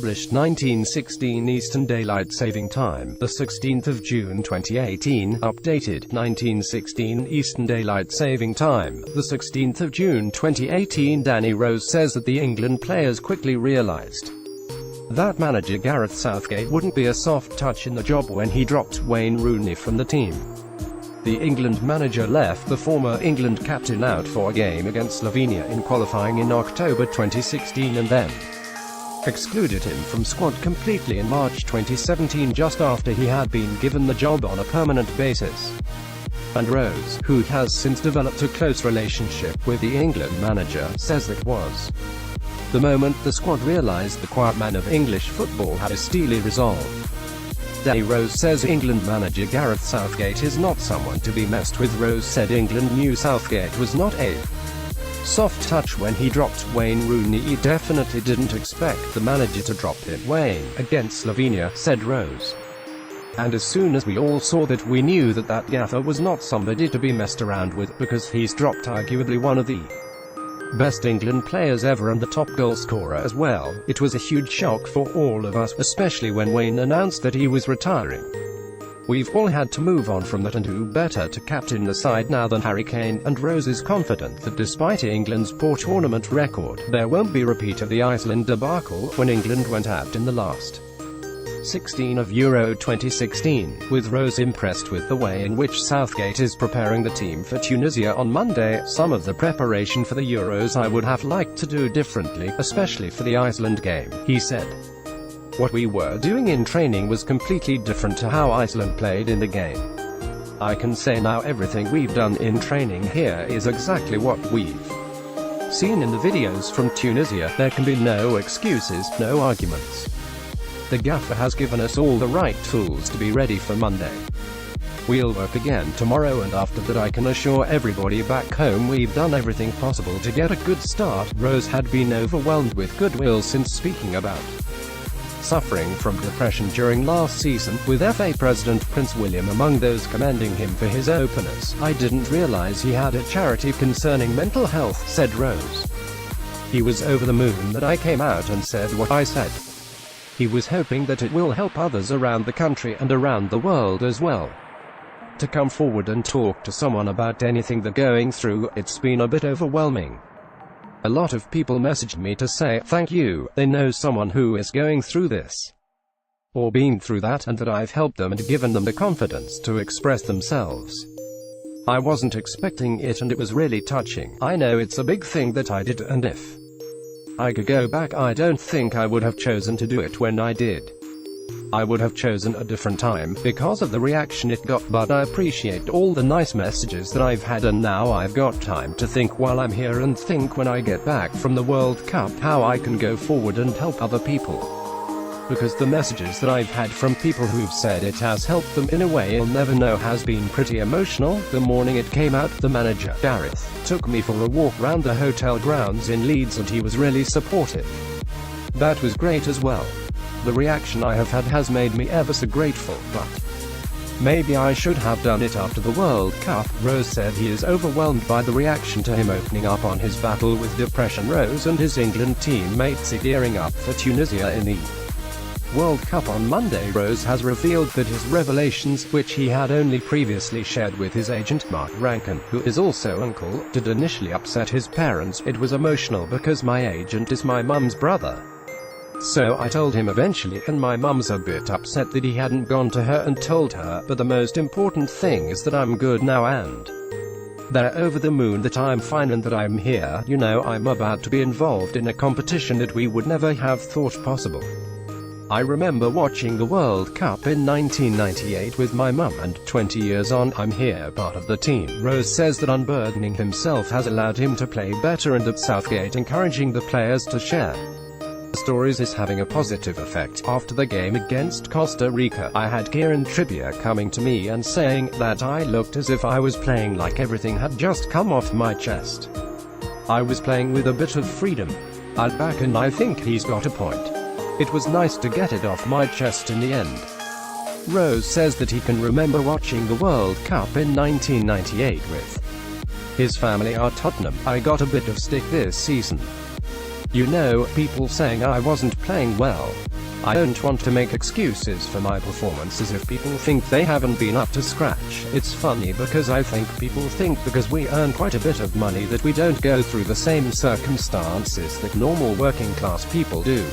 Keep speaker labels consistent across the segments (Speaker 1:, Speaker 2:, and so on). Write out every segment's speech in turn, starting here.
Speaker 1: published 1916 Eastern Daylight Saving Time, the 16th of June 2018, updated 1916 Eastern Daylight Saving Time, the 16th of June 2018. Danny Rose says that the England players quickly realised that manager Gareth Southgate wouldn't be a soft touch in the job when he dropped Wayne Rooney from the team. The England manager left the former England captain out for a game against Slovenia in qualifying in October 2016 and then excluded him from squad completely in March 2017 just after he had been given the job on a permanent basis. And Rose, who has since developed a close relationship with the England manager, says that was the moment the squad realised the quiet man of English football had a steely resolve. Danny Rose says England manager Gareth Southgate is not someone to be messed with. Rose said England knew Southgate was not a soft touch when he dropped Wayne Rooney. He definitely didn't expect the manager to drop him. Wayne, against Slovenia, said Rose. And as soon as we all saw that, we knew that that gaffer was not somebody to be messed around with, because he's dropped arguably one of the best England players ever and the top goal scorer as well. It was a huge shock for all of us, especially when Wayne announced that he was retiring. We've all had to move on from that and do better to captain the side now than Harry Kane, and Rose is confident that despite England's poor tournament record, there won't be a repeat of the Iceland debacle when England went out in the last 16 of Euro 2016, with Rose impressed with the way in which Southgate is preparing the team for Tunisia on Monday. Some of the preparation for the Euros I would have liked to do differently, especially for the Iceland game, he said. What we were doing in training was completely different to how Iceland played in the game. I can say now everything we've done in training here is exactly what we've seen in the videos from Tunisia. There can be no excuses, no arguments. The gaffer has given us all the right tools to be ready for Monday. We'll work again tomorrow, and after that I can assure everybody back home we've done everything possible to get a good start. Rose had been overwhelmed with goodwill since speaking about suffering from depression during last season, with FA President Prince William among those commending him for his openness. I didn't realise he had a charity concerning mental health, said Rose. He was over the moon that I came out and said what I said. He was hoping that it will help others around the country and around the world as well. To come forward and talk to someone about anything they're going through, it's been a bit overwhelming. A lot of people messaged me to say, thank you, they know someone who is going through this, or been through that, and that I've helped them and given them the confidence to express themselves. I wasn't expecting it and it was really touching. I know it's a big thing that I did, and if I could go back, I don't think I would have chosen to do it when I did. I would have chosen a different time, because of the reaction it got, but I appreciate all the nice messages that I've had, and now I've got time to think while I'm here and think when I get back from the World Cup how I can go forward and help other people. Because the messages that I've had from people who've said it has helped them in a way you'll never know has been pretty emotional. The morning it came out, the manager, Gareth, took me for a walk round the hotel grounds in Leeds and he was really supportive. That was great as well. The reaction I have had has made me ever so grateful, but maybe I should have done it after the World Cup. Rose said he is overwhelmed by the reaction to him opening up on his battle with depression. Rose and his England teammates are gearing up for Tunisia in the World Cup on Monday. Rose has revealed that his revelations, which he had only previously shared with his agent Mark Rankin, who is also uncle, did initially upset his parents. It was emotional because my agent is my mum's brother. So I told him eventually, and my mum's a bit upset that he hadn't gone to her and told her, but the most important thing is that I'm good now and they're over the moon that I'm fine and that I'm here. You know, I'm about to be involved in a competition that we would never have thought possible. I remember watching the World Cup in 1998 with my mum, and 20 years on, I'm here, part of the team. Rose says that unburdening himself has allowed him to play better and that Southgate encouraging the players to share stories is having a positive effect. After the game against Costa Rica, I had Kieran Trippier coming to me and saying that I looked as if I was playing like everything had just come off my chest. I was playing with a bit of freedom. I'll back, and I think he's got a point. It was nice to get it off my chest in the end. Rose says that he can remember watching the World Cup in 1998 with his family at Tottenham. I got a bit of stick this season. You know, people saying I wasn't playing well. I don't want to make excuses for my performances if people think they haven't been up to scratch. It's funny because I think people think because we earn quite a bit of money that we don't go through the same circumstances that normal working class people do.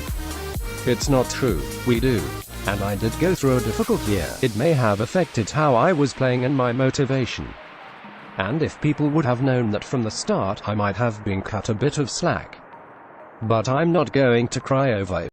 Speaker 1: It's not true, we do. And I did go through a difficult year. It may have affected how I was playing and my motivation. And if people would have known that from the start, I might have been cut a bit of slack. But I'm not going to cry over it.